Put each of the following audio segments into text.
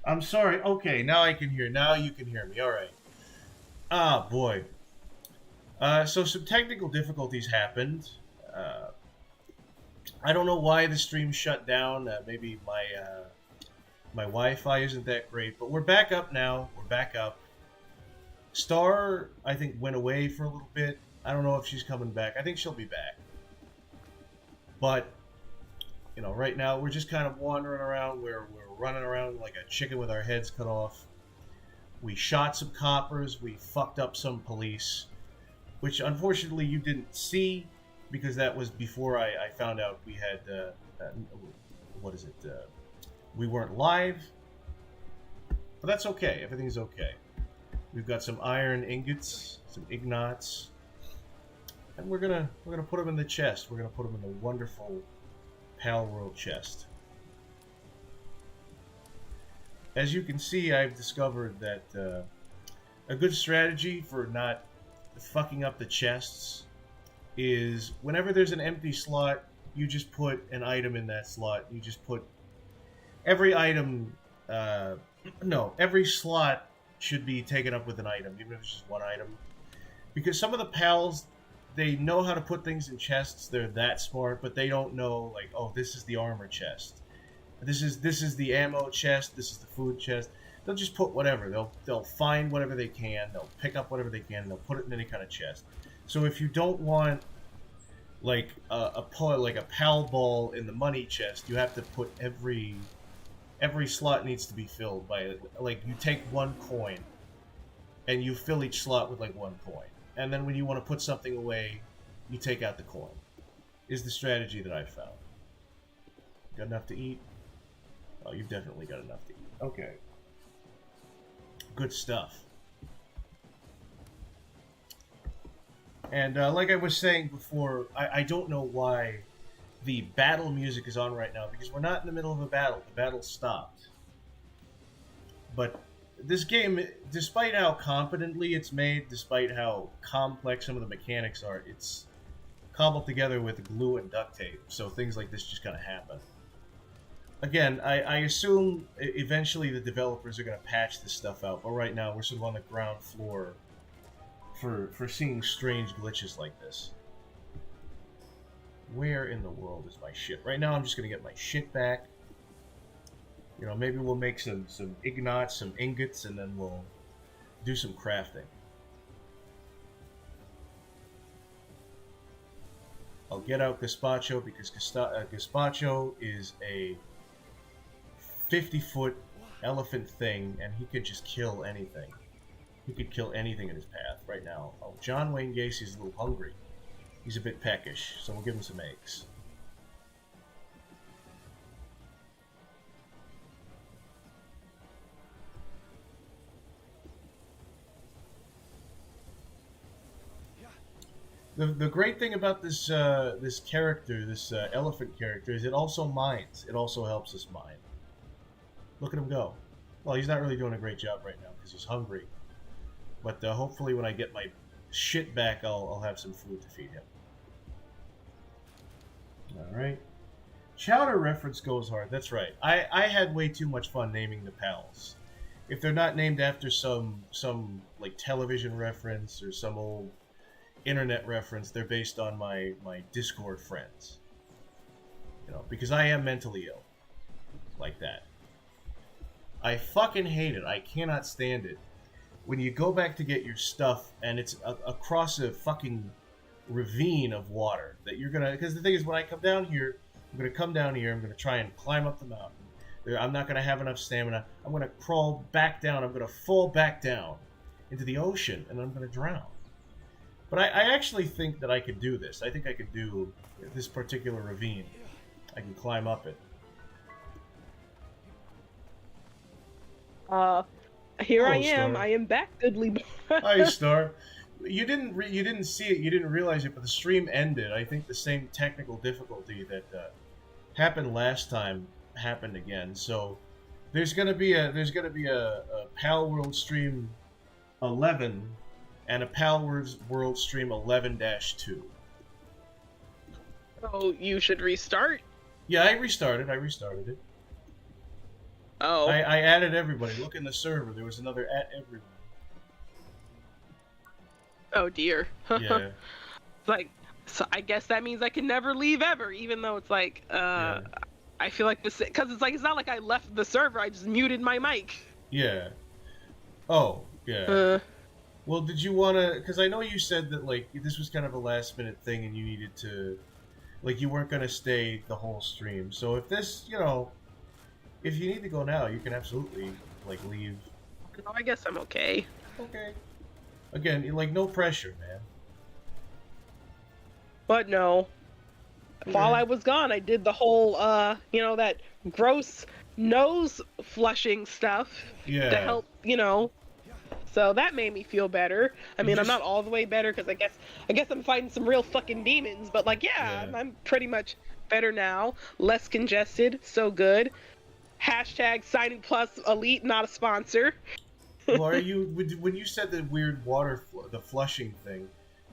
I'm sorry. Okay, now I can hear. Now you can hear me. All right. Ah, boy. So some technical difficulties happened. Uh, I don't know why the stream shut down. Maybe my Wi-Fi isn't that great, but we're back up now. We're back up. Star, I think, went away for a little bit. I don't know if she's coming back. I think she'll be back. But right now we're just kind of wandering around. We're running around like a chicken with our heads cut off. We shot some coppers. We fucked up some police, which unfortunately you didn't see because that was before I found out we had what is it? We weren't live, but that's okay. Everything's okay. We've got some iron ingots, some ignots, and we're gonna put them in the chest. We're gonna put them in the wonderful PalWorld chest. As you can see, I've discovered that a good strategy for not fucking up the chests is whenever there's an empty slot, you just put an item in that slot. You just put every item. No, every slot should be taken up with an item, even if it's just one item. Because some of the pals, they know how to put things in chests. They're that smart, but they don't know, like, oh, this is the armor chest. This is the ammo chest. This is the food chest. They'll just put whatever. They'll find whatever they can. They'll pick up whatever they can. And they'll put it in any kind of chest. So if you don't want like a pal ball in the money chest, you have to put every slot needs to be filled by, like, you take one coin and you fill each slot with like one coin, and then when you want to put something away, you take out the coin. Is the strategy that I found. Got enough to eat? Oh, you've definitely got enough to eat. Okay. Good stuff. And like I was saying before, I don't know why the battle music is on right now, because we're not in the middle of a battle. The battle stopped. But this game, despite how competently it's made, despite how complex some of the mechanics are, it's cobbled together with glue and duct tape, so things like this just kind of happen. Again, I assume eventually the developers are going to patch this stuff out, but right now we're sort of on the ground floor for seeing strange glitches like this. Where in the world is my shit? Right now I'm just going to get my shit back. Maybe we'll make some ignots, some ingots, and then we'll do some crafting. I'll get out Gazpacho because Gazpacho is a 50-foot elephant thing, and he could just kill anything. He could kill anything in his path right now. Oh, John Wayne Gacy's a little hungry. He's a bit peckish, so we'll give him some eggs. The great thing about this this character, this elephant character, is it also mines. It also helps us mine. Look at him go. Well, he's not really doing a great job right now because he's hungry. But hopefully when I get my shit back, I'll have some food to feed him. Alright. Chowder reference goes hard. That's right. I had way too much fun naming the pals. If they're not named after some like television reference or some old internet reference, they're based on my Discord friends. Because I am mentally ill. Like that. I fucking hate it. I cannot stand it. When you go back to get your stuff and it's across a fucking ravine of water that you're gonna... Because the thing is, when I come down here, I'm gonna try and climb up the mountain. I'm not gonna have enough stamina. I'm gonna crawl back down. I'm gonna fall back down into the ocean, and I'm gonna drown. But I actually think that I could do this. I think I could do this particular ravine. I can climb up it. Here Hello, I am. Star. I am back, goodly. Hi, Star. You didn't see it. You didn't realize it, but the stream ended. I think the same technical difficulty that happened last time happened again. So there's gonna be a PalWorld stream 11 and a PalWorld stream 11-2. So you should restart. Yeah, I restarted it. Oh. I added everybody. Look in the server. There was another at everyone. Oh dear. Yeah. It's like, so I guess that means I can never leave ever, even though it's like, Yeah. I feel like this, because it's like, it's not like I left the server, I just muted my mic. Yeah. Oh, yeah. Well, did you want to... Because I know you said that, like, this was kind of a last-minute thing and you needed to... Like, you weren't going to stay the whole stream. So if this, you know... If you need to go now, you can absolutely, like, leave. No, I guess I'm okay. Okay. Again, like, no pressure, man. But no. While I was gone, I did the whole, you know, that gross nose flushing stuff Yeah. to help, you know. So that made me feel better. I mean, I'm not all the way better because I guess I'm fighting some real fucking demons. But like, yeah. I'm pretty much better now. Less congested. So good. Hashtag Signing Plus Elite, not a sponsor. Well, are you... When you said the weird water... the flushing thing,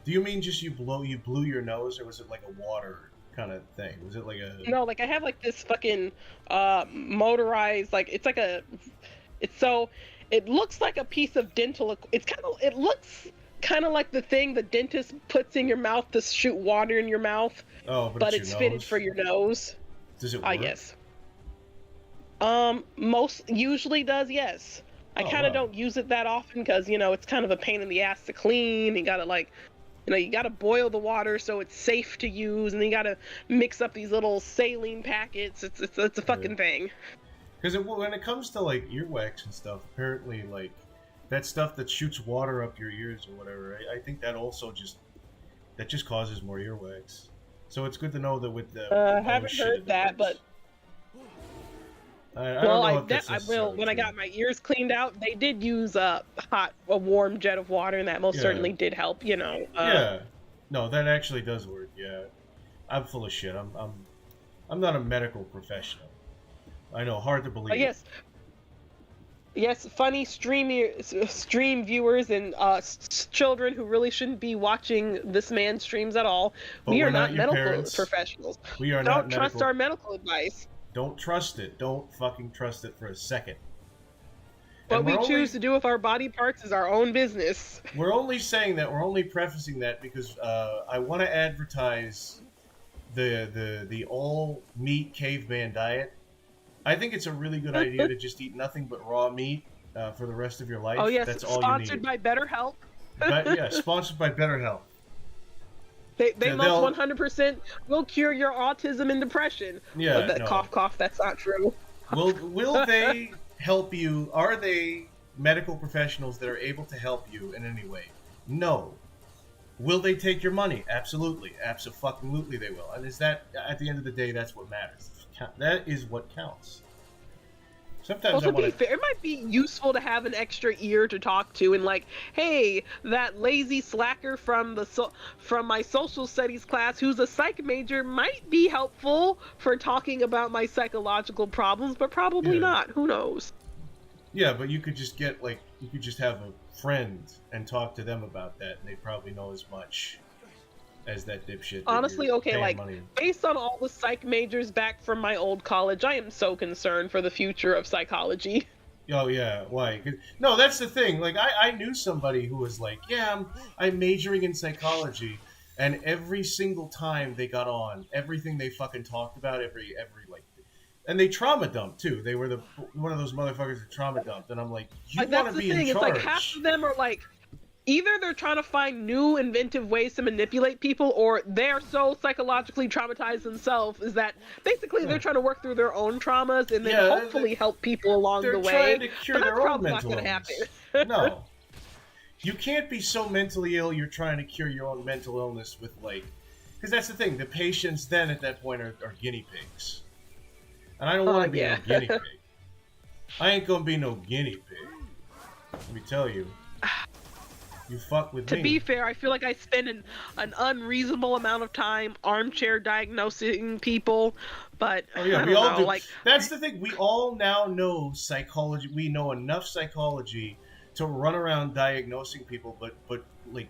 do you mean just you blew your nose, or was it like a water kind of thing? Was it like a... No, like I have like this fucking motorized, like it's like a... It's so... It looks like a piece of dental... It looks kind of like the thing the dentist puts in your mouth to shoot water in your mouth. Oh, but it's fitted for your nose. Does it work? Yes. Most usually does, yes. I kind of don't use it that often because, you know, it's kind of a pain in the ass to clean. You gotta, like, you know, you gotta boil the water so it's safe to use, and then you gotta mix up these little saline packets. It's a fucking thing. Because when it comes to, like, earwax and stuff, apparently, like, that stuff that shoots water up your ears or whatever, I think that also just causes more earwax. So it's good to know that with the... I haven't heard that, but... I will. When I got my ears cleaned out, they did use a warm jet of water, and that most certainly did help. You know. Yeah. No, that actually does work. Yeah. I'm full of shit. I'm not a medical professional. I know, hard to believe. Yes. Funny stream viewers and children who really shouldn't be watching this man's streams at all. But we are not medical parents. professionals. We are Don't trust our medical advice. Don't trust it. Don't fucking trust it for a second. What we choose to do with our body parts is our own business. We're only saying that. We're only prefacing that because I want to advertise the all meat caveman diet. I think it's a really good idea to just eat nothing but raw meat for the rest of your life. Oh yes, that's all sponsored you need. by BetterHelp. Yeah, sponsored by BetterHelp. They most 100% will cure your autism and depression. Yeah, cough, cough. That's not true. Will they help you? Are they medical professionals that are able to help you in any way? No. Will they take your money? Absolutely, absolutely they will. And is that at the end of the day, that's what matters. That is what counts. Sometimes to be fair, it might be useful to have an extra ear to talk to, and like, hey, that lazy slacker from my social studies class who's a psych major might be helpful for talking about my psychological problems, but probably not. Who knows? Yeah, but you could just have a friend and talk to them about that, and they probably know as much as that dipshit. Honestly, okay, like, based on all the psych majors back from my old college, I am so concerned for the future of psychology. Oh, yeah, why? No, that's the thing. Like, I knew somebody who was like, yeah, I'm majoring in psychology, and every single time they got on, everything they fucking talked about, and they trauma dumped, too. They were one of those motherfuckers that trauma dumped, and I'm like, you want to be in charge. It's like half of them are like, either they're trying to find new inventive ways to manipulate people, or they're so psychologically traumatized themselves is that basically they're trying to work through their own traumas and then hopefully help people along the way. They're trying to cure their own mental illness. Not gonna happen. No. You can't be so mentally ill you're trying to cure your own mental illness with, like... Because that's the thing. The patients then at that point are guinea pigs. And I don't want to be no guinea pig. I ain't gonna be no guinea pig. Let me tell you. You fuck with me. To be fair, I feel like I spend an unreasonable amount of time armchair diagnosing people, but we all do. Like, that's the thing. We all now know psychology. We know enough psychology to run around diagnosing people, but like,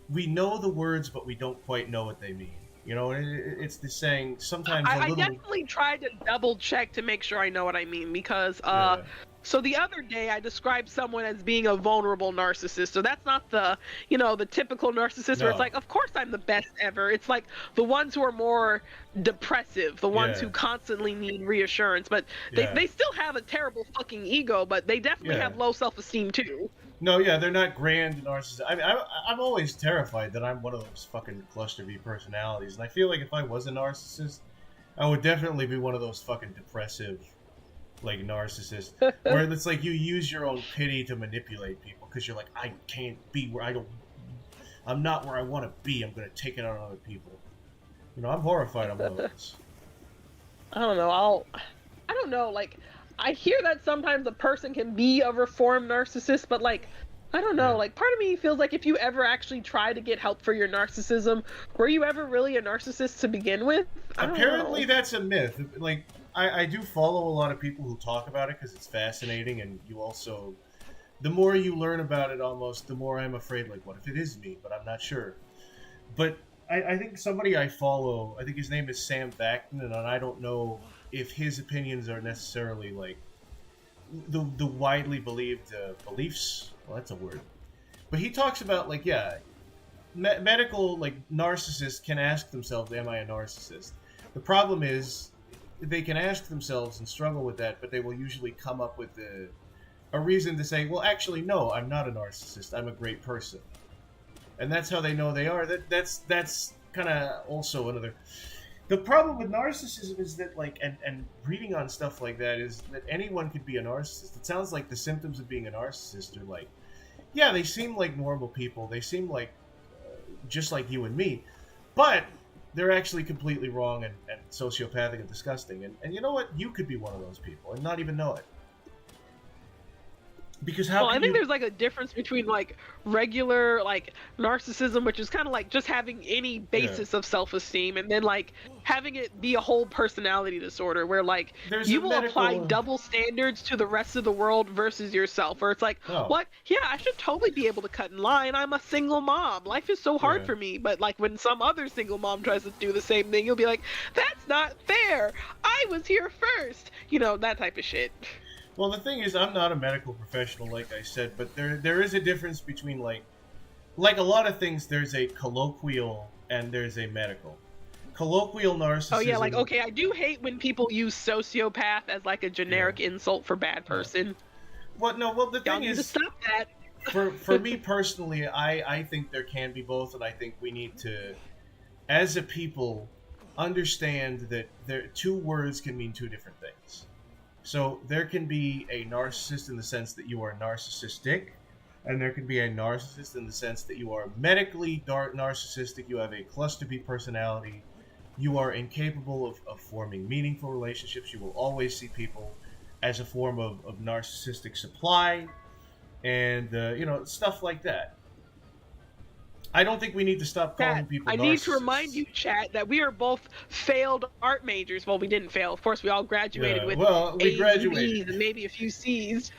we know the words, but we don't quite know what they mean. You know, it's the saying sometimes a I little. definitely tried to double check to make sure I know what I mean because Yeah. so the other day I described someone as being a vulnerable narcissist. So that's not the, the typical narcissist where it's No. like, of course I'm the best ever. It's like the ones who are more depressive, the ones Yeah. who constantly need reassurance, but Yeah. they still have a terrible fucking ego, but they definitely Yeah. have low self-esteem too. No, yeah, they're not grand narcissists. I mean, I'm always terrified that I'm one of those fucking cluster B personalities, and I feel like if I was a narcissist, I would definitely be one of those fucking depressive, like, narcissists, where it's like you use your own pity to manipulate people because you're like, I can't be where I'm not where I want to be. I'm gonna take it out on other people. You know, I'm horrified. I'm one of those. I don't know. I don't know. Like, I hear that sometimes a person can be a reformed narcissist, but like, I don't know. Yeah. Like, part of me feels like if you ever actually try to get help for your narcissism, were you ever really a narcissist to begin with? I don't Apparently, know. that's a myth. Like, I do follow a lot of people who talk about it because it's fascinating, and you also, the more you learn about it, almost the more I'm afraid. Like, what if it is me? But I'm not sure. But I think somebody I follow, I think his name is Sam Vaknin, and I don't know if his opinions are necessarily like the widely believed beliefs. Well, that's a word. But he talks about like, yeah, medical like narcissists can ask themselves, "Am I a narcissist?" The problem is they can ask themselves and struggle with that, but they will usually come up with a reason to say, "Well, actually, no, I'm not a narcissist. I'm a great person." And that's how they know they are. That's kind of also another. The problem with narcissism is that, like, and reading on stuff like that is that anyone could be a narcissist. It sounds like the symptoms of being a narcissist are like, yeah, they seem like normal people. They seem like just like you and me, but they're actually completely wrong and sociopathic and disgusting. And you know what? You could be one of those people and not even know it. Because how Well, I can think you? there's like a difference between like regular like narcissism, which is kind of like just having any Yeah. basis of self-esteem, and then like having it be a whole personality disorder where like There's you a will apply medical. double standards to the rest of the world versus yourself. Where it's like, Oh, what? Yeah, I should totally be able to cut in line. I'm a single mom. Life is so hard yeah. for me. But like when some other single mom tries to do the same thing, you'll be like, that's not fair. I was here first. That type of shit. Well, the thing is, I'm not a medical professional, like I said, but there is a difference between like a lot of things. There's a colloquial and there's a medical. Colloquial narcissism. Oh yeah, like okay, I do hate when people use sociopath as like a generic insult for bad person. What? No. Well, the Y'all thing need to is, stop that. for me personally, I think there can be both, and I think we need to, as a people, understand that two words can mean two different things. So there can be a narcissist in the sense that you are narcissistic, and there can be a narcissist in the sense that you are medically narcissistic. You have a cluster B personality. You are incapable of forming meaningful relationships. You will always see people as a form of narcissistic supply, and stuff like that. I don't think we need to stop calling Chat, people I narcissists. need to remind you, chat, that we are both failed art majors. Well, we didn't fail. Of course, we all graduated with Well, we A's graduated. and B's and maybe a few C's.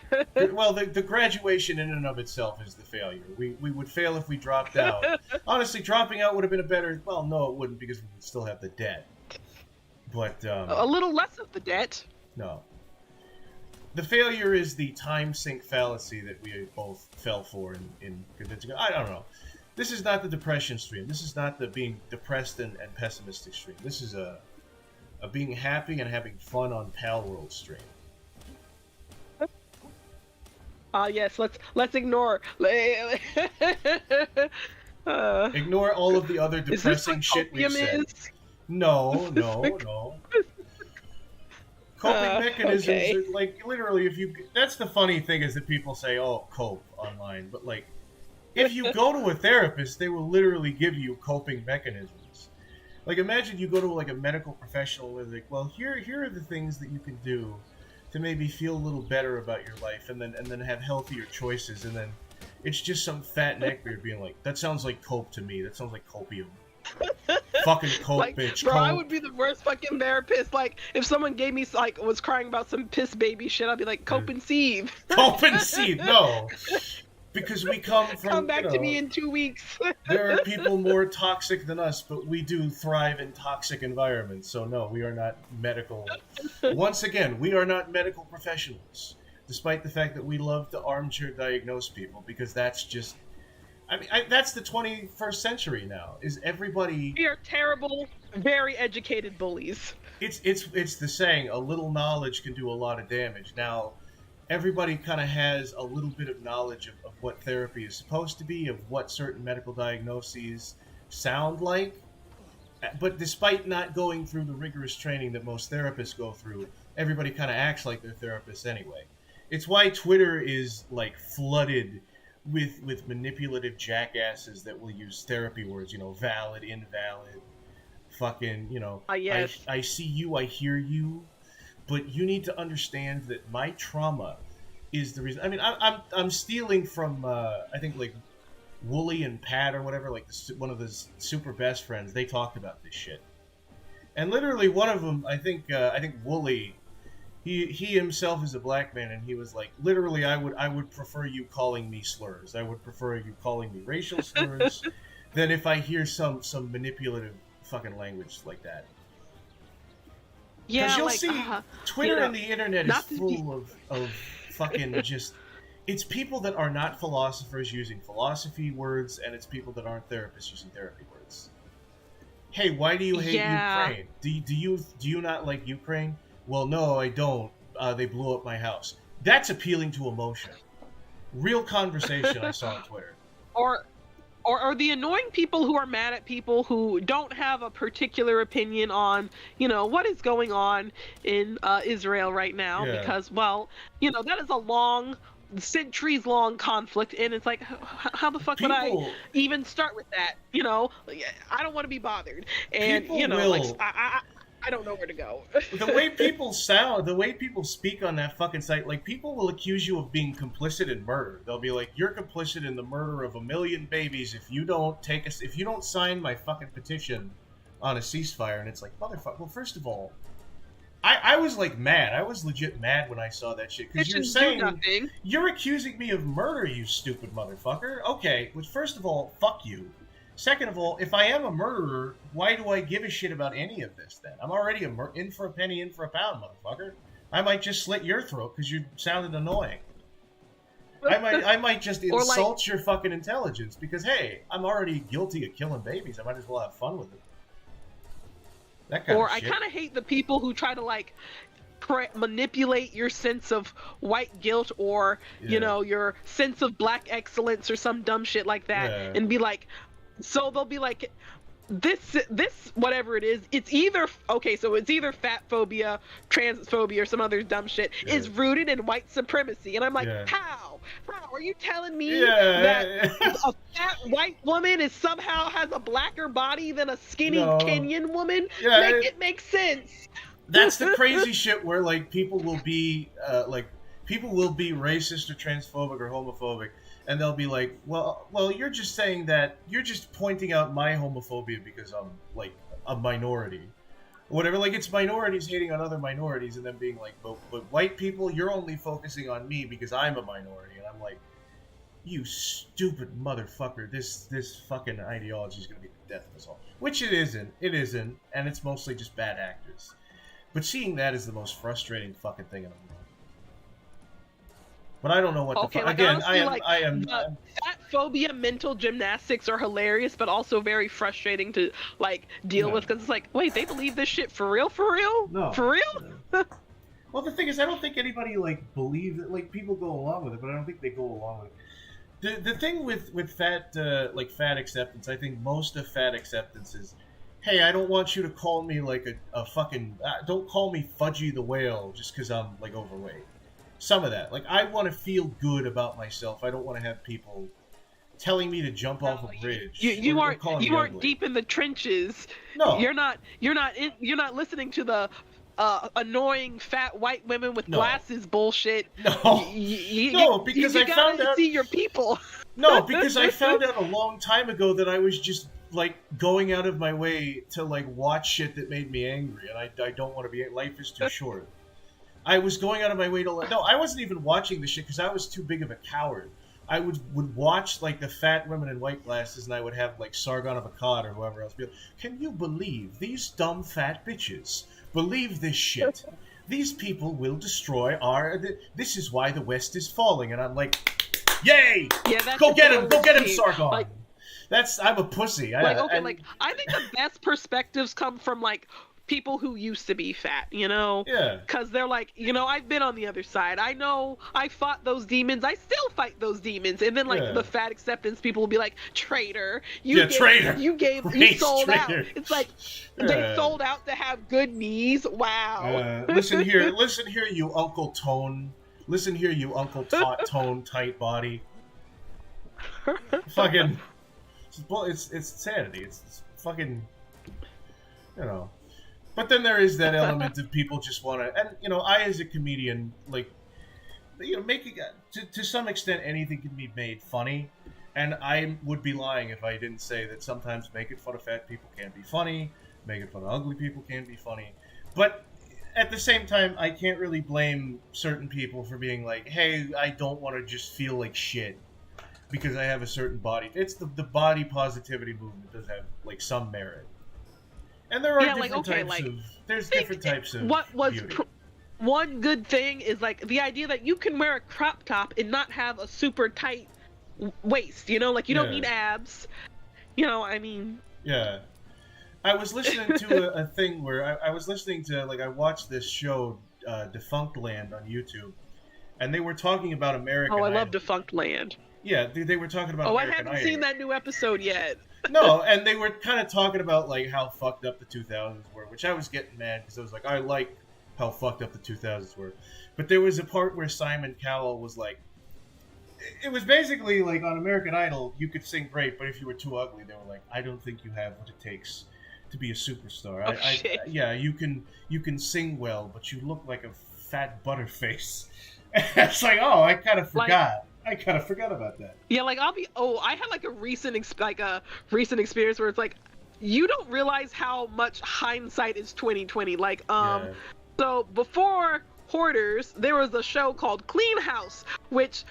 Well, the graduation in and of itself is the failure. We would fail if we dropped out. Honestly, dropping out would have been a better. Well, no, it wouldn't because we would still have the debt. But A little less of the debt. no. The failure is the time sink fallacy that we both fell for in convincing. I don't know. This is not the depression stream. This is not the being depressed and pessimistic stream. This is a being happy and having fun on PalWorld stream. Yes, let's ignore. Ignore all of the other Is this depressing what shit we've copium said. is? No. Coping mechanisms okay. are, like, literally, that's the funny thing is that people say, oh, cope online, but like, if you go to a therapist, they will literally give you coping mechanisms. Like, imagine you go to like a medical professional and they're like, well, here are the things that you can do to maybe feel a little better about your life, and then have healthier choices, and then it's just some fat neckbeard being like, that sounds like cope to me. That sounds like copium. Fucking cope, Like, bitch. bro, Cope. I would be the worst fucking therapist. Like, if someone gave me was crying about some piss baby shit, I'd be like, cope and seethe. Cope and seethe. No. because we come from, Come back to me in 2 weeks. There are people more toxic than us, but we do thrive in toxic environments. So no, we are not medical. Once again, we are not medical professionals, despite the fact that we love to armchair diagnose people, because that's just, that's the 21st century now. Is everybody? We are terrible, very educated bullies. It's the saying, a little knowledge can do a lot of damage. Now, everybody kind of has a little bit of knowledge of what therapy is supposed to be, of what certain medical diagnoses sound like. But despite not going through the rigorous training that most therapists go through, everybody kind of acts like they're therapists anyway. It's why Twitter is like flooded with manipulative jackasses that will use therapy words, valid, invalid, fucking, yes. I see you, I hear you. But you need to understand that my trauma is the reason. I mean, I'm stealing from I think like Wooly and Pat or whatever, like one of his super best friends. They talked about this shit, and literally one of them, I think Wooly, he himself is a black man, and he was like, literally, I would prefer you calling me slurs. I would prefer you calling me racial slurs than if I hear some manipulative fucking language like that. Yeah, you'll see Twitter and the internet is full of fucking just... It's people that are not philosophers using philosophy words, and it's people that aren't therapists using therapy words. Hey, why do you hate Ukraine? Do you not like Ukraine? Well, no, I don't. They blew up my house. That's appealing to emotion. Real conversation I saw on Twitter. Or the annoying people who are mad at people who don't have a particular opinion on, what is going on in Israel right now. Yeah. Because, well, that is a centuries-long conflict, and it's like, how the fuck would I even start with that? I don't want to be bothered. And, I don't know where to go. The way people sound, the way people speak on that fucking site, like, people will accuse you of being complicit in murder. They'll be like, you're complicit in the murder of 1 million babies if you don't sign my fucking petition on a ceasefire. And it's like, motherfucker. Well, first of all, I was like mad. I was legit mad when I saw that shit. Because you're saying, you're accusing me of murder, you stupid motherfucker. Okay, well, first of all, fuck you. Second of all, if I am a murderer, why do I give a shit about any of this then? I'm already in for a penny, in for a pound, motherfucker. I might just slit your throat because you sounded annoying. I might just insult your fucking intelligence because, hey, I'm already guilty of killing babies. I might as well have fun with it. That kind of shit. I kind of hate the people who try to, manipulate your sense of white guilt or, your sense of black excellence or some dumb shit like that and be like... So they'll be like, this whatever it is, it's either fat phobia, transphobia, or some other dumb shit is rooted in white supremacy. And I'm like, how are you telling me that a fat white woman somehow has a blacker body than a skinny Kenyan woman? Make it make sense. That's the crazy shit where like people will be racist or transphobic or homophobic. And they'll be like, well, you're just saying that, you're just pointing out my homophobia because I'm, like, a minority. Or whatever, like, it's minorities hating on other minorities and then being like, but white people, you're only focusing on me because I'm a minority. And I'm like, you stupid motherfucker, this fucking ideology is going to be the death of us all. Which it isn't, and it's mostly just bad actors. But seeing that is the most frustrating fucking thing in the world. But I don't know what the fuck. Again, honestly, I am. Fat phobia, mental gymnastics are hilarious, but also very frustrating to deal with because it's like, wait, they believe this shit for real? No, for real? Well, the thing is, I don't think anybody believes it. Like, people go along with it, but I don't think they go along with it. The thing with fat fat acceptance, I think most of fat acceptance is, hey, I don't want you to call me like a fucking. Don't call me Fudgy the Whale just because I'm overweight. Some of that. I want to feel good about myself. I don't want to have people telling me to jump off a bridge. You aren't deep in the trenches. No. You're not listening to the annoying fat white women with glasses bullshit. No. Because I found out to see your people. No, because I found out a long time ago that I was just going out of my way to watch shit that made me angry, and I don't want to be. Life is too short. I was going out of my way to... No, I wasn't even watching the shit because I was too big of a coward. I would watch like the fat women in white glasses, and I would have like Sargon of Akkad or whoever else be like, "Can you believe these dumb fat bitches believe this shit? These people will destroy our. This is why the West is falling." And I'm like, "Yay! Yeah, Go get him! Go get him, cheap. Sargon!" Like, I'm a pussy. Like, okay, like I think the best perspectives come from like people who used to be fat, you know? Yeah. Because they're like, you know, I've been on the other side. I know I fought those demons. I still fight those demons. And then, like, the fat acceptance people will be like, traitor. Traitor. You sold out. It's like, they sold out to have good knees. Wow. Listen here, you Uncle Tone. Listen here, you Uncle Tone tight body. Fucking, it's insanity. It's fucking, you know. But then there is that element of people just want to, and you know, I as a comedian, like, you know, making to some extent anything can be made funny, and I would be lying if I didn't say that sometimes making fun of fat people can be funny, making fun of ugly people can be funny, but at the same time, I can't really blame certain people for being like, hey, I don't want to just feel like shit because I have a certain body. It's the body positivity movement does have like some merit. And there are different types of. There's different types of. What was beauty. One good thing is like the idea that you can wear a crop top and not have a super tight waist. You know, like you don't need abs. You know, I mean. Yeah, I was listening to a thing where I was listening to I watched this show, Defunct Land on YouTube, and they were talking about American. Oh, I Idol. love Defunct Land. Yeah, they were talking about. Oh, American I haven't Idol. seen that new episode yet. No, and they were kind of talking about like how fucked up the 2000s were, which I was getting mad because I was like, I like how fucked up the 2000s were, but there was a part where Simon Cowell was like, it was basically like on American Idol, you could sing great, but if you were too ugly, they were like, I don't think you have what it takes to be a superstar. Shit. Yeah, you can sing well, but you look like a fat butterface. It's like, oh, I kind of forgot. I kind of forgot about that. Yeah, like I had like a recent experience where it's like you don't realize how much hindsight is 2020. Like so before Hoarders, there was a show called Clean House, which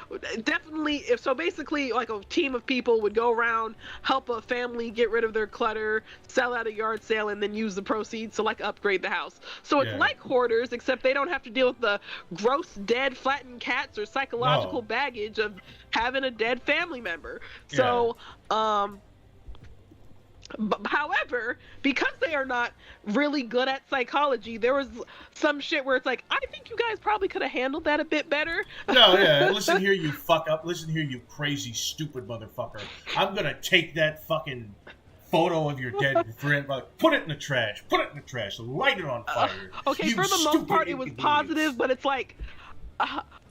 definitely basically like a team of people would go around, help a family get rid of their clutter, sell at a yard sale, and then use the proceeds to like upgrade the house. So it's like Hoarders, except they don't have to deal with the gross dead flattened cats or psychological baggage of having a dead family member. So however, because they are not really good at psychology, there was some shit where it's like, I think you guys probably could have handled that a bit better. No, yeah. Listen here, you fuck up. Listen here, you crazy, stupid motherfucker. I'm gonna take that fucking photo of your dead friend, put it in the trash. Put it in the trash. Light it on fire. Okay, for the most part, it was positive, but it's like,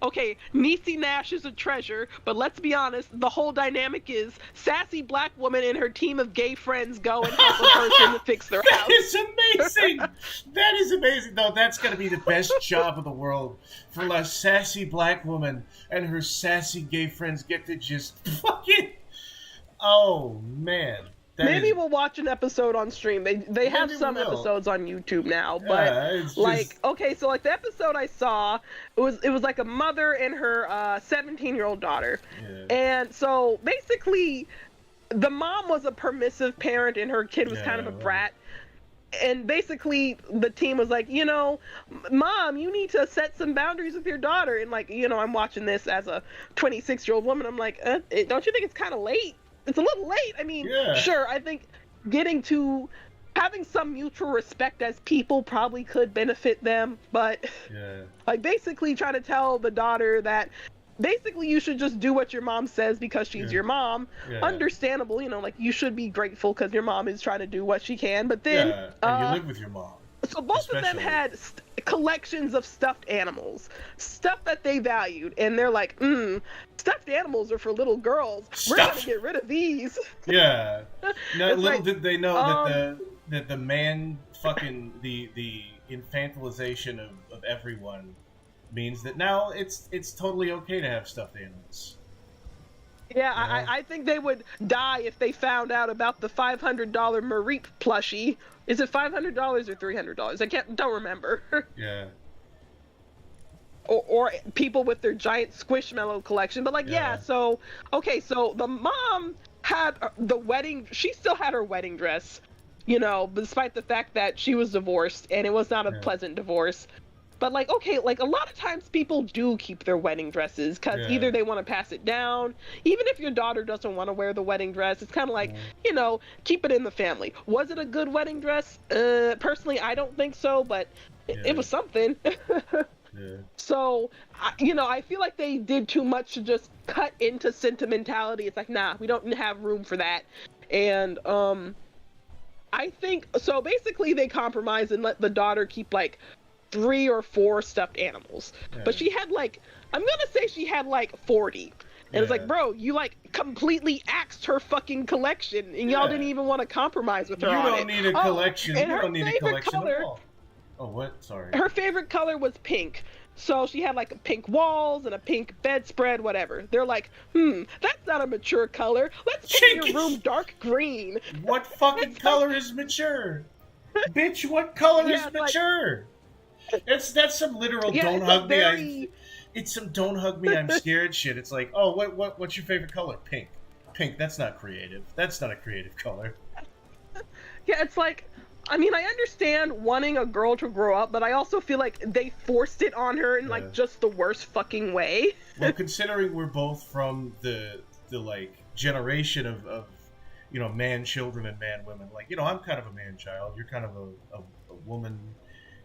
okay, Niecy Nash is a treasure, but let's be honest, the whole dynamic is sassy black woman and her team of gay friends go and help a person to fix their house. That is amazing! That is amazing. No, that's going to be the best job in the world. For a sassy black woman and her sassy gay friends get to just fucking... Oh, man. Maybe we'll watch an episode on stream. They have some episodes on YouTube now, but okay, so like the episode I saw, it was like a mother and her 17-year-old daughter, and so basically, the mom was a permissive parent and her kid was kind of a brat. And basically, the team was like, you know, Mom, you need to set some boundaries with your daughter. And like, you know, I'm watching this as a 26-year-old woman. I'm like, don't you think it's kind of late? It's a little late. I mean, sure, I think having some mutual respect as people probably could benefit them, but like basically trying to tell the daughter that basically you should just do what your mom says because she's your mom. Understandable, you know, like you should be grateful because your mom is trying to do what she can, but then and you live with your mom. So both of them had collections of stuffed animals, stuff that they valued, and they're like, stuffed animals are for little girls. We're gonna get rid of these. Yeah. Now, little did they know that the man fucking the infantilization of everyone means that now it's totally okay to have stuffed animals. Yeah, I think they would die if they found out about the $500 Mareep plushie. Is it $500 or $300? Don't remember. or people with their giant Squishmallow collection. But like, yeah, so okay, so the mom had the wedding. She still had her wedding dress, you know, despite the fact that she was divorced, and it was not a pleasant divorce. But like, okay, like a lot of times people do keep their wedding dresses because either they want to pass it down, even if your daughter doesn't want to wear the wedding dress, it's kind of like, you know, keep it in the family. Was it a good wedding dress? Personally, I don't think so, but it was something. So, you know, I feel like they did too much to just cut into sentimentality. It's like, nah, we don't have room for that. And I think, so basically they compromised and let the daughter keep like 3 or 4 stuffed animals. But she had like, I'm gonna say she had like 40. And it's like, bro, you like completely axed her fucking collection, and y'all didn't even want to compromise with her on it. You don't need a collection. You don't need a collection at all. Oh, what? Sorry. Her favorite color was pink. So she had like pink walls and a pink bedspread, whatever. They're like, that's not a mature color. Let's paint your room dark green. What fucking color is mature? Bitch, what color is mature? Like, that's some literal don't hug me. It's some don't hug me, I'm scared shit. It's like, oh, what's your favorite color? Pink. Pink, that's not creative. That's not a creative color. Yeah, it's like, I mean, I understand wanting a girl to grow up, but I also feel like they forced it on her in like just the worst fucking way. Well, considering we're both from the like generation of you know, man children and man women, like, you know, I'm kind of a man child, you're kind of a woman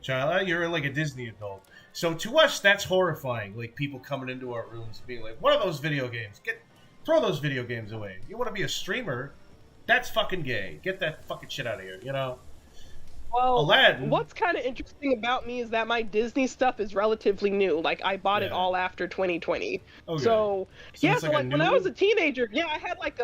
child, you're like a Disney adult. So to us, that's horrifying. Like people coming into our rooms being like, "What are those video games? Throw those video games away. You want to be a streamer? That's fucking gay. Get that fucking shit out of here." You know. Well, Aladdin. What's kind of interesting about me is that my Disney stuff is relatively new. Like, I bought it all after 2020. Okay. So yeah, so like when I was a teenager, I had like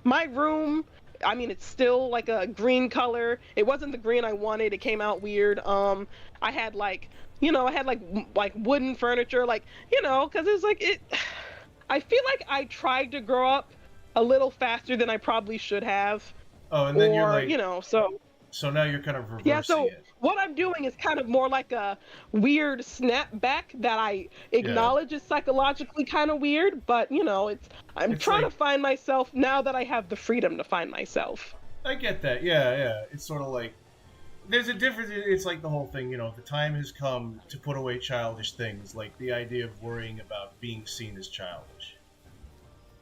my room, I mean, it's still like a green color. It wasn't the green I wanted. It came out weird. I had like, you know, I had like wooden furniture, like, you know, because it's like I feel like I tried to grow up a little faster than I probably should have. Oh, and then you're like, you know, so now you're kind of reversing it. What I'm doing is kind of more like a weird snapback that I acknowledge is psychologically kind of weird, but, you know, I'm trying to find myself now that I have the freedom to find myself. I get that. Yeah. It's sort of like, there's a difference. It's like the whole thing, you know, the time has come to put away childish things, like the idea of worrying about being seen as childish.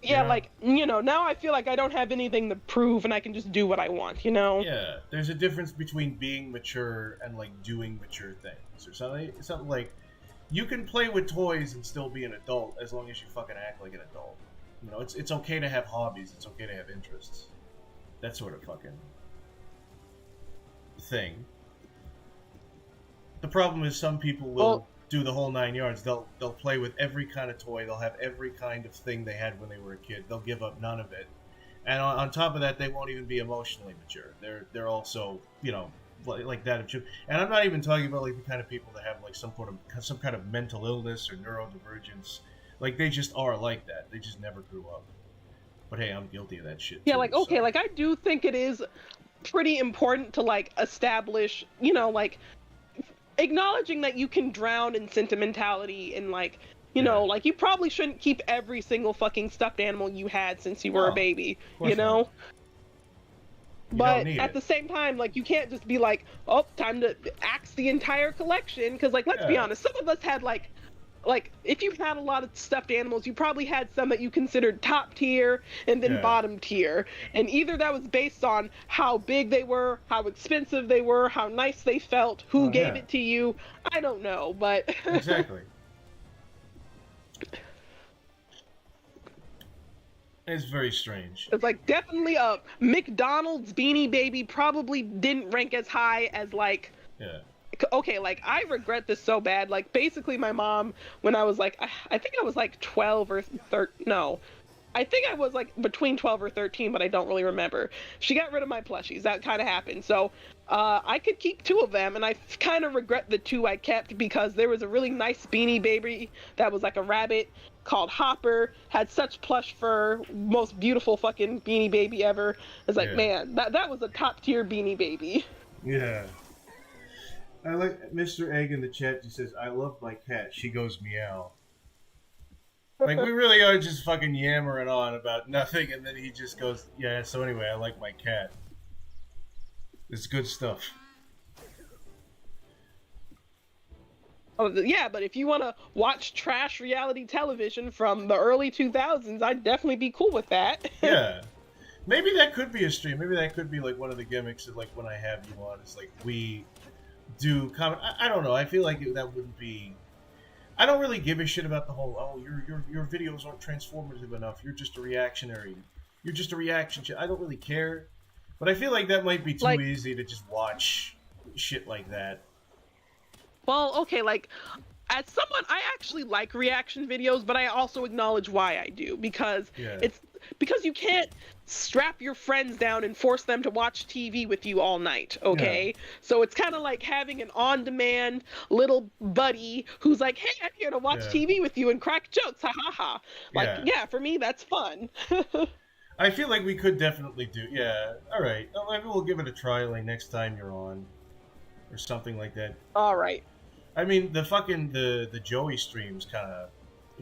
Yeah, like, you know, now I feel like I don't have anything to prove and I can just do what I want, you know? Yeah, there's a difference between being mature and, like, doing mature things or something. It's something like, you can play with toys and still be an adult as long as you fucking act like an adult. You know, it's okay to have hobbies, it's okay to have interests. That sort of fucking thing. The problem is some people will do the whole 9 yards. They'll play with every kind of toy. They'll have every kind of thing they had when they were a kid. They'll give up none of it. And on top of that, they won't even be emotionally mature. They're also, you know, like that. And I'm not even talking about like the kind of people that have like some kind of mental illness or neurodivergence. Like they just are like that. They just never grew up. But hey, I'm guilty of that shit. Yeah, too, like okay, like I do think it is pretty important to like establish, you know, like acknowledging that you can drown in sentimentality and like, you know, like you probably shouldn't keep every single fucking stuffed animal you had since you were a baby, you know? But at the same time, like you can't just be like, oh, time to axe the entire collection, because like let's be honest, some of us had like if you had a lot of stuffed animals, you probably had some that you considered top tier and then bottom tier, and either that was based on how big they were, how expensive they were, how nice they felt, who gave it to you. I don't know, but exactly. It's very strange. It's like definitely a McDonald's Beanie Baby probably didn't rank as high as like okay, like, I regret this so bad. Like, basically, my mom, when I was, like, I think I was, like, 12 or 13, no. I think I was, like, between 12 or 13, but I don't really remember. She got rid of my plushies. That kind of happened. So, I could keep 2 of them, and I kind of regret the 2 I kept because there was a really nice Beanie Baby that was, like, a rabbit called Hopper, had such plush fur, most beautiful fucking Beanie Baby ever. It's like, man, that was a top-tier Beanie Baby. Yeah. I like Mr. Egg in the chat. He says, "I love my cat. She goes meow." Like, we really are just fucking yammering on about nothing, and then he just goes, "Yeah, so anyway, I like my cat." It's good stuff. Oh, yeah, but if you want to watch trash reality television from the early 2000s, I'd definitely be cool with that. Yeah. Maybe that could be a stream. Maybe that could be, like, one of the gimmicks of, like, when I have you on. It's like, we do comment. I don't know. I feel like that wouldn't be... I don't really give a shit about the whole, oh, your videos aren't transformative enough. You're just a reactionary. You're just a reaction. I don't really care. But I feel like that might be too easy to just watch shit like that. Well, okay, like, as someone, I actually like reaction videos, but I also acknowledge why I do, because because you can't strap your friends down and force them to watch TV with you all night, okay? Yeah. So it's kind of like having an on-demand little buddy who's like, hey, I'm here to watch TV with you and crack jokes, ha ha ha. Like, yeah, for me, that's fun. I feel like we could definitely do, all right. Maybe we'll give it a try, like, next time you're on, or something like that. All right. I mean, the Joey streams kind of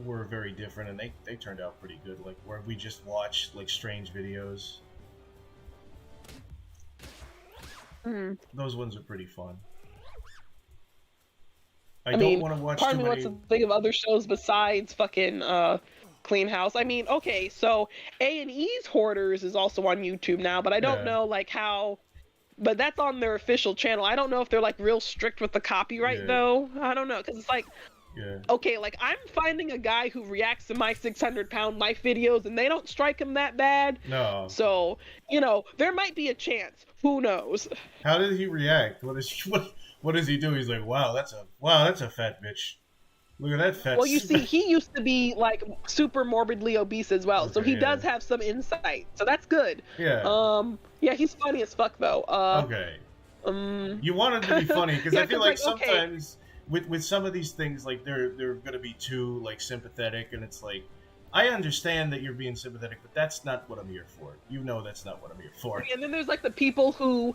were very different, and they turned out pretty good. Like, where we just watched, like, strange videos. Mm. Those ones are pretty fun. I don't want to watch part too of me many... wants to think of other shows besides fucking Clean House. I mean, okay, so A&E's Hoarders is also on YouTube now, but I don't know, like, how... But that's on their official channel. I don't know if they're, like, real strict with the copyright, though. I don't know, because it's like... Okay, like, I'm finding a guy who reacts to my 600-pound life videos, and they don't strike him that bad. No. So, you know, there might be a chance. Who knows? How did he react? What does he do? He's like, wow, that's a fat bitch. Look at that fat... Well, you see, he used to be, like, super morbidly obese as well, so he does have some insight. So that's good. Yeah. Yeah, he's funny as fuck, though. Okay. You want him to be funny, because I feel like sometimes... With some of these things, like, they're going to be too, like, sympathetic, and it's like, I understand that you're being sympathetic, but that's not what I'm here for. You know that's not what I'm here for. And then there's, like, the people who,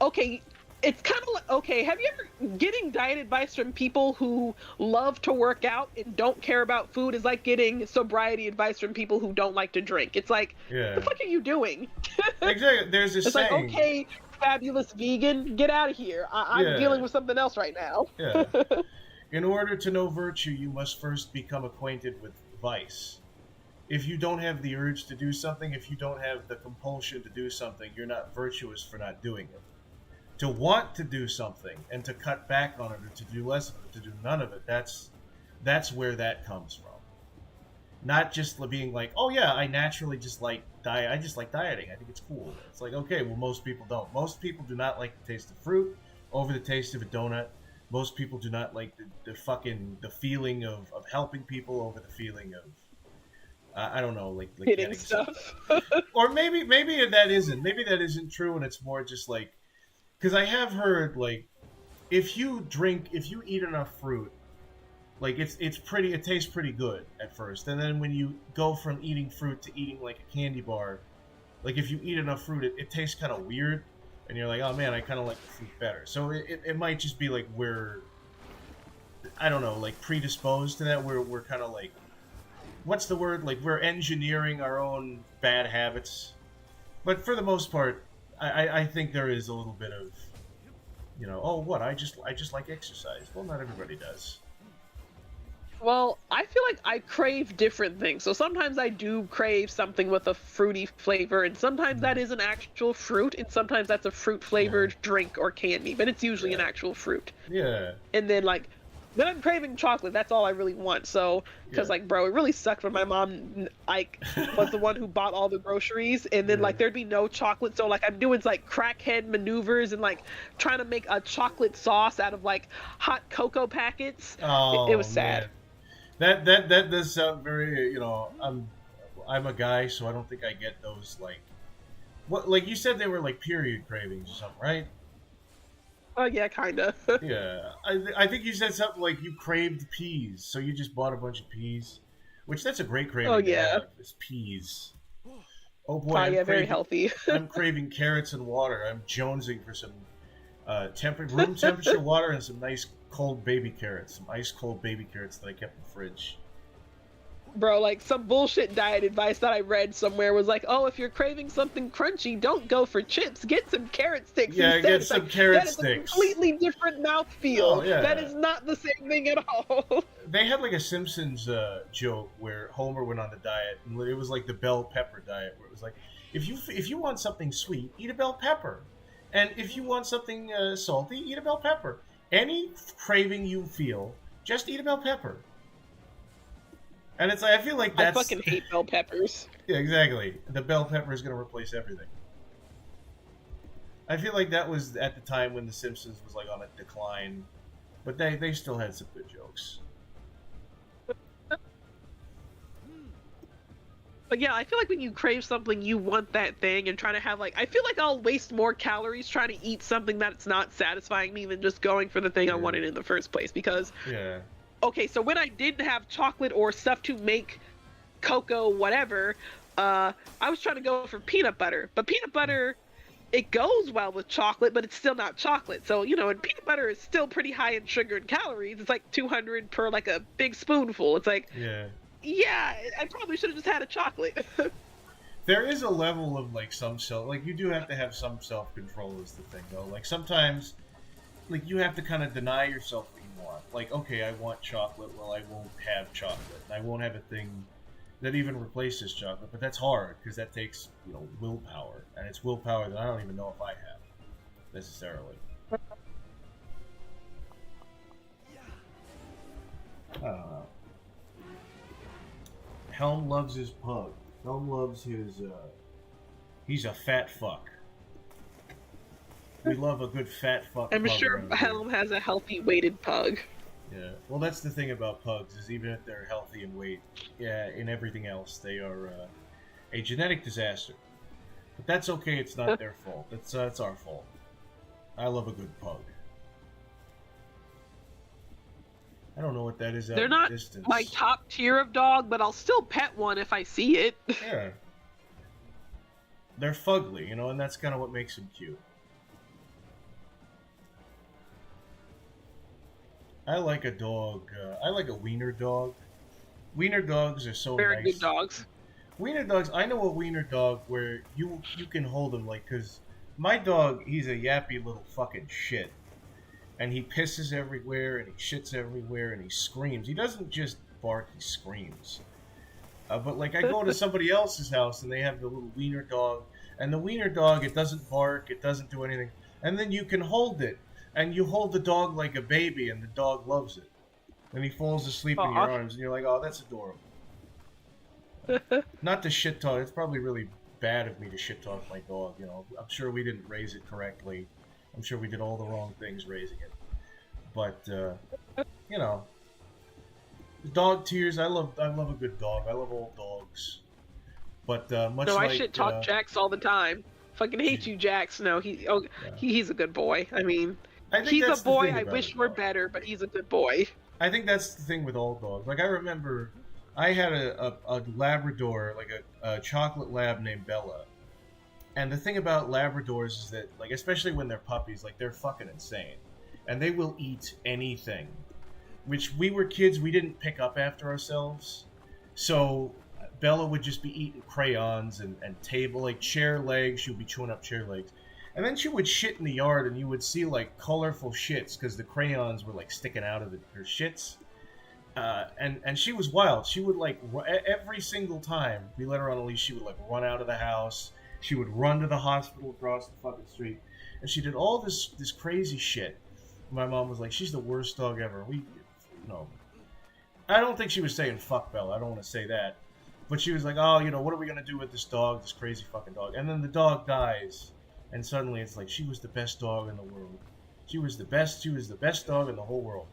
okay, it's kind of like, okay, have you ever, getting diet advice from people who love to work out and don't care about food is like getting sobriety advice from people who don't like to drink. It's like, what the fuck are you doing? Exactly, there's this saying. Like, okay, fabulous vegan, get out of here. I'm dealing with something else right now. In order to know virtue, you must first become acquainted with vice. If you don't have the urge to do something, if you don't have the compulsion to do something, you're not virtuous for not doing it. To want to do something and to cut back on it, or to do less of it, to do none of it, that's where that comes from. Not just being like, oh yeah, I naturally just like diet. I just like dieting. I think it's cool. It's like, okay, well, most people don't. Most people do not like the taste of fruit over the taste of a donut. Most people do not like the feeling of helping people over the feeling of I don't know, like getting stuff. Or maybe that isn't true, and it's more just like, because I have heard, like, if you eat enough fruit, like, it tastes pretty good at first, and then when you go from eating fruit to eating, like, a candy bar, like, if you eat enough fruit, it tastes kind of weird, and you're like, oh man, I kind of like the fruit better. So it might just be like we're, I don't know, like, predisposed to that. We're kind of like, what's the word? Like, we're engineering our own bad habits. But for the most part, I think there is a little bit of, you know, oh, what? I just like exercise. Well, not everybody does. Well, I feel like I crave different things. So sometimes I do crave something with a fruity flavor, and sometimes that is an actual fruit, and sometimes that's a fruit-flavored drink or candy, but it's usually an actual fruit. Yeah. And then, like, when I'm craving chocolate, that's all I really want. So, because, like, bro, it really sucked when my mom, like, was the one who bought all the groceries, and then, like, there'd be no chocolate. So, like, I'm doing, like, crackhead maneuvers and, like, trying to make a chocolate sauce out of, like, hot cocoa packets. Oh, it was sad. Man. That does sound very, you know, I'm a guy, so I don't think I get those, like, what, like, you said they were, like, period cravings or something, right? Oh, yeah, kinda. Yeah. I think you said something like you craved peas, so you just bought a bunch of peas, which that's a great craving. Oh, yeah. To have, is peas. Oh, boy. Oh, yeah, very healthy. I'm craving carrots and water. I'm jonesing for some room temperature water and some nice cold baby carrots, some ice cold baby carrots that I kept in the fridge. Bro, like some bullshit diet advice that I read somewhere was like, oh, if you're craving something crunchy, don't go for chips. Get some carrot sticks instead. Get some carrot sticks. That is a completely different mouthfeel. Oh, yeah. That is not the same thing at all. They had like a Simpsons joke where Homer went on the diet, and it was like the bell pepper diet, where it was like, if you want something sweet, eat a bell pepper, and if you want something salty, eat a bell pepper. Any craving you feel, just eat a bell pepper. And it's like, I feel like that's... I fucking hate bell peppers. Yeah, exactly. The bell pepper is going to replace everything. I feel like that was at the time when The Simpsons was like on a decline, but they still had some good jokes. But yeah, I feel like when you crave something, you want that thing, and trying to have like... I feel like I'll waste more calories trying to eat something that's not satisfying me than just going for the thing I wanted in the first place, because... Yeah. Okay, so when I didn't have chocolate or stuff to make cocoa, whatever, I was trying to go for peanut butter. But peanut butter, it goes well with chocolate, but it's still not chocolate. So, and peanut butter is still pretty high in sugar and calories. It's like 200 per like a big spoonful. It's like, yeah, I probably should have just had a chocolate. There is a level of like you do have to have some self-control is the thing though. Like sometimes, like you have to kind of deny yourself what you want. Like, okay, I want chocolate. Well, I won't have chocolate. I won't have a thing that even replaces chocolate. But that's hard because that takes willpower, and it's willpower that I don't even know if I have necessarily. I don't know. Helm loves his pug. Helm loves his. He's a fat fuck. We love a good fat fuck. I'm sure Helm has a healthy weighted pug. Yeah. Well, that's the thing about pugs is even if they're healthy in weight, in everything else, they are a genetic disaster. But that's okay. It's not their fault. It's our fault. I love a good pug. I don't know what that is. They're not my top tier of dog, but I'll still pet one if I see it. Yeah. They're fugly, and that's kind of what makes them cute. I like a dog. I like a wiener dog. Wiener dogs are so Very nice. good dogs. Wiener dogs. I know a wiener dog where you can hold him because my dog, he's a yappy little fucking shit, and he pisses everywhere and he shits everywhere and he screams. He doesn't just bark; he screams. But like I go to somebody else's house and they have the little wiener dog, and the wiener dog, it doesn't bark, it doesn't do anything, and then you can hold it. And you hold the dog like a baby, and the dog loves it. And he falls asleep in your arms, and you're like, oh, that's adorable. Not to shit talk. It's probably really bad of me to shit talk my dog. I'm sure we didn't raise it correctly. I'm sure we did all the wrong things raising it. But, dog tears. I love a good dog. I love old dogs. But I shit talk Jax all the time. Fucking hate you, Jax. No, he's a good boy. I mean. He's a boy I wish were better, but he's a good boy. I think that's the thing with all dogs. Like, I remember I had a Labrador, like a chocolate lab named Bella. And the thing about Labradors is that, like, especially when they're puppies, like, they're fucking insane. And they will eat anything. Which, we were kids, we didn't pick up after ourselves. So, Bella would just be eating crayons and chair legs. She would be chewing up chair legs. And then she would shit in the yard, and you would see, like, colorful shits, because the crayons were, like, sticking out of her shits. And she was wild. She would, like, every single time we let her on a leash, she would, like, run out of the house. She would run to the hospital across the fucking street. And she did all this crazy shit. My mom was like, she's the worst dog ever. I don't think she was saying fuck Bella. I don't want to say that. But she was like, oh, what are we going to do with this dog, this crazy fucking dog? And then the dog dies. And suddenly it's like, she was the best dog in the world. She was the best dog in the whole world.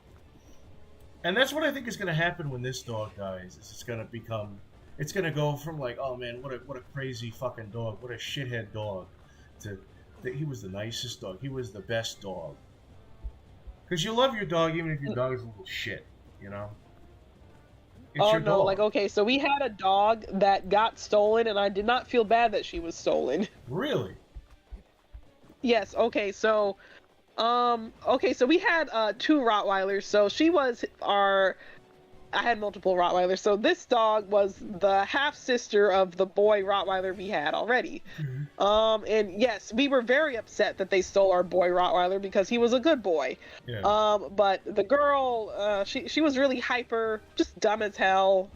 And that's what I think is going to happen when this dog dies. It's going to go from like, oh man, what a crazy fucking dog. What a shithead dog. To that he was the nicest dog. He was the best dog. Because you love your dog even if your dog is a little shit, It's your dog. Like, okay, so we had a dog that got stolen, and I did not feel bad that she was stolen. Really? Yes, okay, so Okay, so we had two Rottweilers. So I had multiple Rottweilers. So this dog was the half sister of the boy Rottweiler we had already. And yes, we were very upset that they stole our boy Rottweiler because he was a good boy. Yeah. But the girl, she was really hyper, just dumb as hell.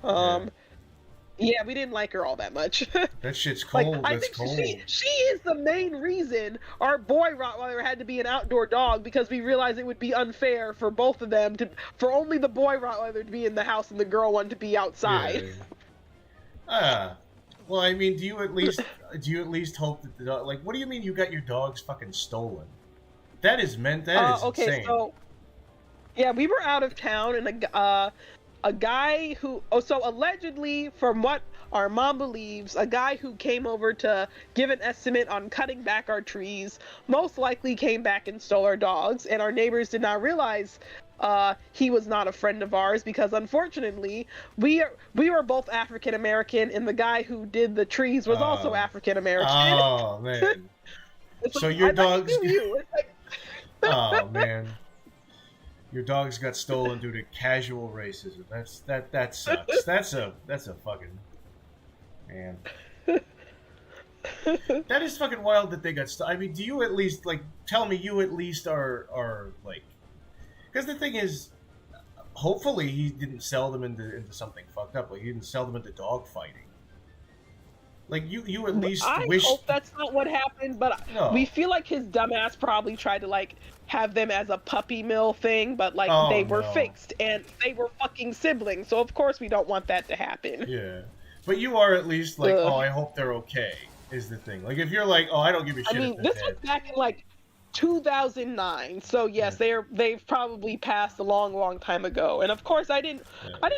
Yeah, we didn't like her all that much. That shit's Like, cold. I That's think cold. she is the main reason our boy Rottweiler had to be an outdoor dog, because we realized it would be unfair for both of them for only the boy Rottweiler to be in the house and the girl one to be outside. Yeah. Well, I mean, do you at least hope that the dog, like, what do you mean you got your dogs fucking stolen? That is Okay, insane. so yeah, we were out of town, and a guy who, so allegedly, from what our mom believes, a guy who came over to give an estimate on cutting back our trees most likely came back and stole our dogs, and our neighbors did not realize he was not a friend of ours, because unfortunately we were both African American, and the guy who did the trees was also African American. Oh man. So your dogs. Oh man. Your dogs got stolen due to casual racism. That sucks. That's a fucking man. That is fucking wild that they got stolen. I mean, do you at least tell me you at least are like? Because the thing is, hopefully he didn't sell them into something fucked up. Like he didn't sell them into dog fighting. Like you at least wish. I hope that's not what happened, but no. We feel like his dumbass probably tried to have them as a puppy mill thing, but they were fixed and they were fucking siblings, so of course we don't want that to happen. Yeah, but you are at least oh, I hope they're okay. Is the thing if you're oh, I don't give a shit. I mean, this was back in 2009, so yes, they've probably passed a long time ago, and of course I didn't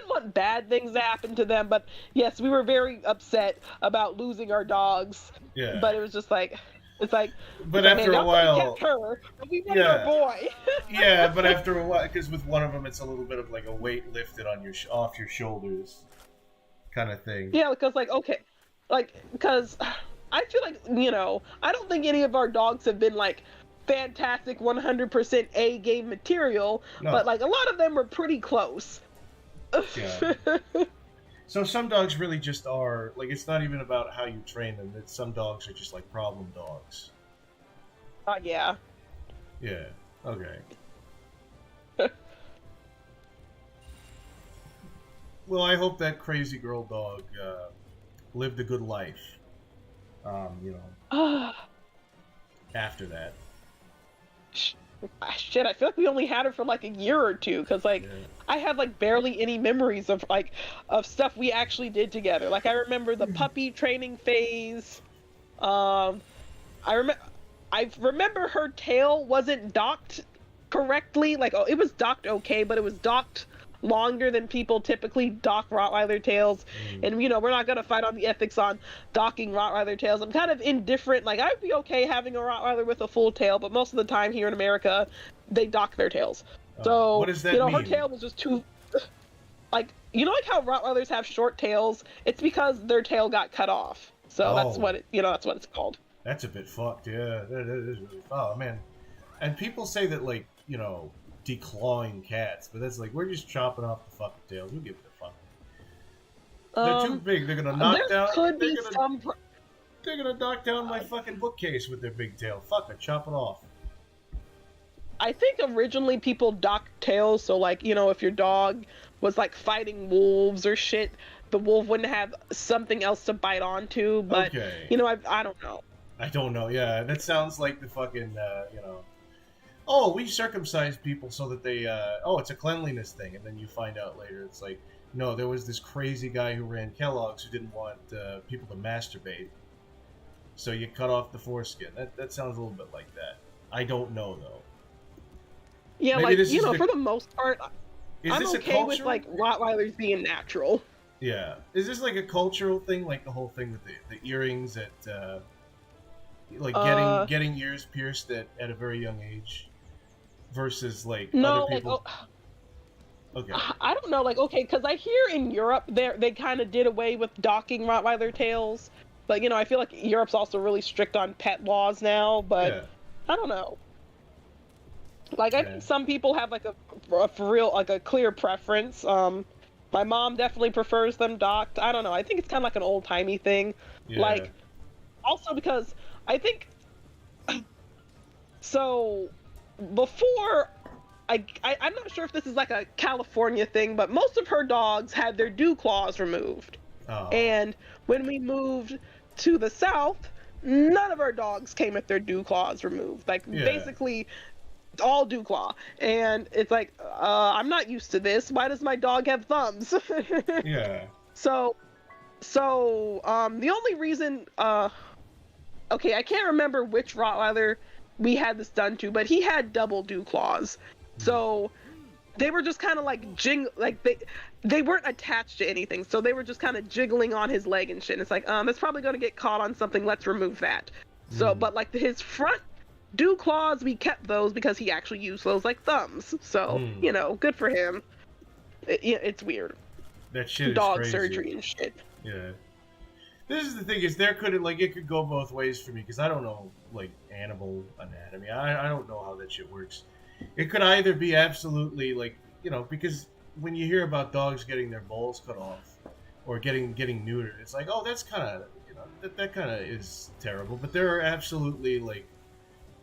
want bad things to happen to them, but yes, we were very upset about losing our dogs. Yeah, but it was just but after a while, kept her, but we wanted our boy. Yeah, but after a while, because with one of them, it's a little bit of a weight lifted on off your shoulders, kind of thing. Yeah, because because I feel I don't think any of our dogs have been fantastic 100% A game material, but a lot of them were pretty close. Yeah. So some dogs really just are it's not even about how you train them. It's some dogs are just problem dogs. Yeah. Yeah. Okay. Well, I hope that crazy girl dog lived a good life. After that. Shit, I feel like we only had her for a year or two, because I have barely any memories of of stuff we actually did together. I remember the puppy training phase. I remember her tail wasn't docked correctly. It was docked okay, but it was docked longer than people typically dock Rottweiler tails. And we're not gonna fight on the ethics on docking Rottweiler tails. I'm kind of indifferent. I'd be okay having a Rottweiler with a full tail, but most of the time here in America they dock their tails. So what does that mean? Her tail was just too how Rottweilers have short tails. It's because their tail got cut off. So that's what that's what it's called. That's a bit fucked. Yeah, that is really. Oh man. And people say that declawing cats, but that's we're just chopping off the fucking tails. Who gives a fuck? They're too big. They're gonna knock down. They're gonna knock down my fucking bookcase with their big tail. Fuck it, chop it off. I think originally people docked tails, so if your dog was fighting wolves or shit, the wolf wouldn't have something else to bite onto. But I don't know. I don't know. Yeah, that sounds like the fucking oh, we circumcise people so that they, it's a cleanliness thing. And then you find out later, it's no, there was this crazy guy who ran Kellogg's who didn't want people to masturbate. So you cut off the foreskin. That sounds a little bit like that. I don't know, though. Yeah, for the most part, I'm okay with, Rottweilers being natural. Yeah. Is this, a cultural thing? The whole thing with the earrings at, getting ears pierced at a very young age? Versus other people. Okay. I don't know, because I hear in Europe they kind of did away with docking Rottweiler tails, but I feel like Europe's also really strict on pet laws now. But I don't know. Like I Yeah. think some people have like a for real like a clear preference. My mom definitely prefers them docked. I don't know. I think it's kind of like an old timey thing. Yeah. Like also because I think so before I'm not sure if this is like a California thing, but most of her dogs had their dew claws removed. Oh. And when we moved to the south, none of our dogs came with their dew claws removed. Like Yeah. basically all dew claw. And it's like, I'm not used to this. Why does my dog have thumbs? Yeah. So the only reason okay, I can't remember which Rottweiler we had this done to, but he had double dew claws. So they were just kind of like like they weren't attached to anything, so they were just kind of jiggling on his leg and shit. And it's like, it's probably going to get caught on something. Let's remove that. So, but like his front dew claws, we kept those because he actually used those like thumbs. So you know, good for him. It's weird. That shit is Dog crazy. surgery and shit. Yeah. This is the thing, is there could like it could go both ways for me, because I don't know like animal anatomy. I don't know how that shit works. It could either be absolutely like, you know, because when you hear about dogs getting their balls cut off or getting neutered, it's like, oh, that's kind of, you know, that kind of is terrible. But there are absolutely like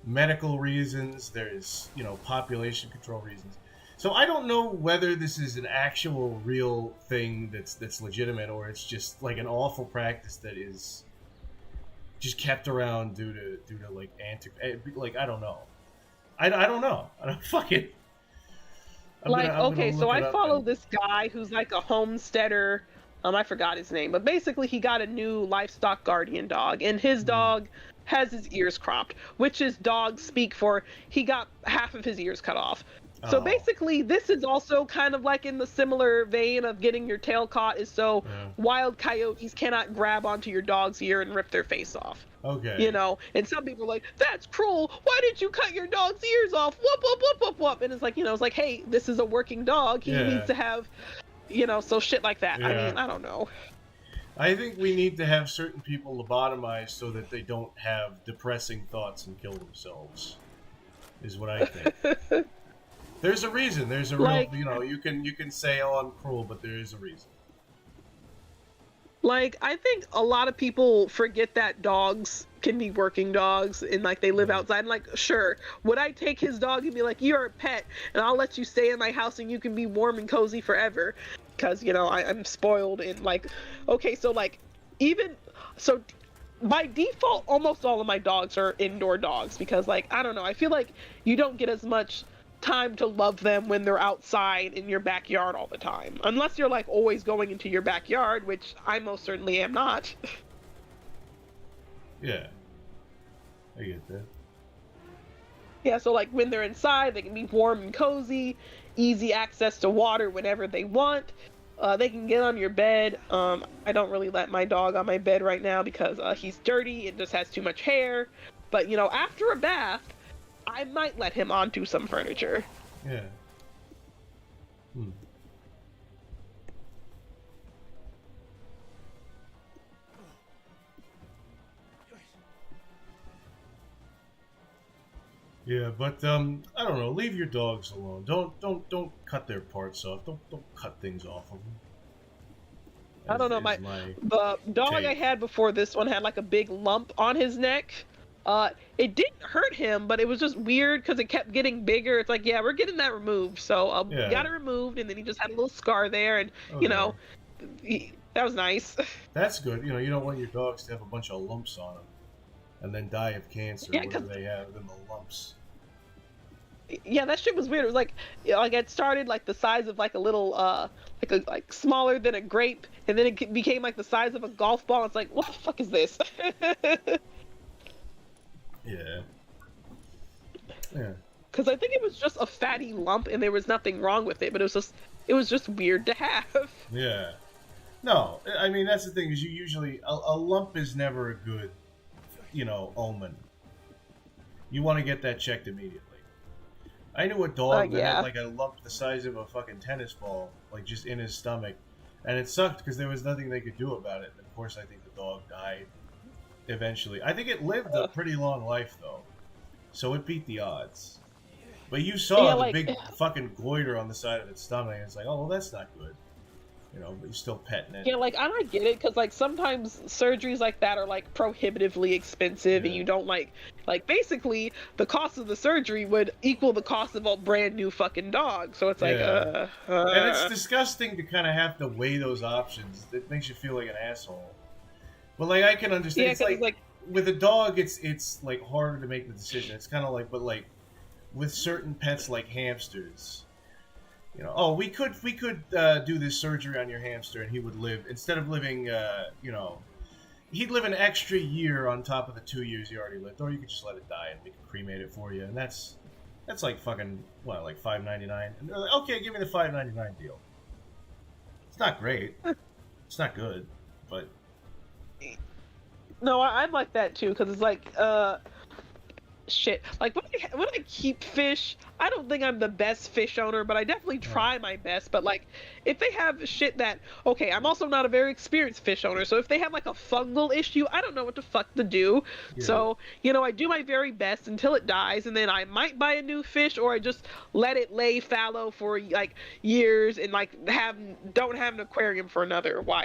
medical reasons. There's, you know, population control reasons. So I don't know whether this is an actual real thing that's legitimate, or it's just like an awful practice that is just kept around due to like like I don't know. I don't know. I don't fucking. Okay, so I follow this guy who's like a homesteader. I forgot his name, but basically he got a new livestock guardian dog, and his dog has his ears cropped, which his dogs speak for. He got half of his ears cut off. So basically, this is also kind of like in the similar vein of getting your tail caught, is so wild coyotes cannot grab onto your dog's ear and rip their face off. Okay. You know, and some people are like, that's cruel. Why did you cut your dog's ears off? Whoop, whoop, whoop, whoop, whoop. And it's like, you know, it's like, hey, this is a working dog. He needs to have, you know, so shit like that. Yeah. I mean, I don't know. I think we need to have certain people lobotomized so that they don't have depressing thoughts and kill themselves, is what I think. There's a reason. There's a real, you know, you can say, oh, I'm cruel, but there is a reason. Like, I think a lot of people forget that dogs can be working dogs and, like, they live outside. And, like, sure, would I take his dog and be like, you're a pet, and I'll let you stay in my house and you can be warm and cozy forever? Because, you know, I'm spoiled and, like, okay, so, like, so by default, almost all of my dogs are indoor dogs because, like, I don't know, I feel like you don't get as much time to love them when they're outside in your backyard all the time, unless you're like always going into your backyard, which I most certainly am not. Yeah, I get that. Yeah, so like when they're inside, they can be warm and cozy, easy access to water whenever they want. They can get on your bed. I don't really let my dog on my bed right now because he's dirty and just has too much hair, but you know, after a bath I might let him onto some furniture. Yeah. Yeah, but I don't know. Leave your dogs alone. Don't cut their parts off. Don't cut things off of them. I don't know. The dog I had before this one had like a big lump on his neck. It didn't hurt him, but it was just weird because it kept getting bigger. It's like, yeah, we're getting that removed. So we got it removed, and then he just had a little scar there, and you know, that was nice. That's good. You know, you don't want your dogs to have a bunch of lumps on them, and then die of cancer. Yeah, whatever they have in the lumps. Yeah, that shit was weird. It was like it started like the size of like a little like smaller than a grape, and then it became like the size of a golf ball. It's like, what the fuck is this? Yeah. Yeah. Because I think it was just a fatty lump, and there was nothing wrong with it, but it was just weird to have. Yeah. No, I mean that's the thing, is you usually a lump is never a good, you know, omen. You want to get that checked immediately. I knew a dog that had like a lump the size of a fucking tennis ball, like just in his stomach, and it sucked because there was nothing they could do about it. And of course, I think the dog died. Eventually, I think it lived a pretty long life though, so it beat the odds. But you saw Yeah, the like big fucking goiter on the side of its stomach, and it's like, oh well, that's not good. But you're still petting it. yeah, like and I get it because like sometimes surgeries like that are like prohibitively expensive, Yeah. and you don't like basically the cost of the surgery would equal the cost of a brand new fucking dog. So it's like, Yeah. And it's disgusting to kind of have to weigh those options. It makes you feel like an asshole. But like I can understand. Yeah, It's 'cause like with a dog, it's like harder to make the decision. It's kind of like, but like with certain pets like hamsters, oh, we could do this surgery on your hamster and he would live, instead of living, he'd live an extra year on top of the 2 years he already lived, or you could just let it die and we could cremate it for you, and that's like fucking what, like $5.99, and they're like, okay, give me the $5.99 deal. It's not great, it's not good, but no, I'd like that too because it's like shit. Like when I keep fish, I don't think I'm the best fish owner, but I definitely try my best. But like, if they have shit that, okay, I'm also not a very experienced fish owner, so if they have like a fungal issue, I don't know what the fuck to do. Yeah. So I do my very best until it dies, and then I might buy a new fish, or I just let it lay fallow for like years and like don't have an aquarium for another while.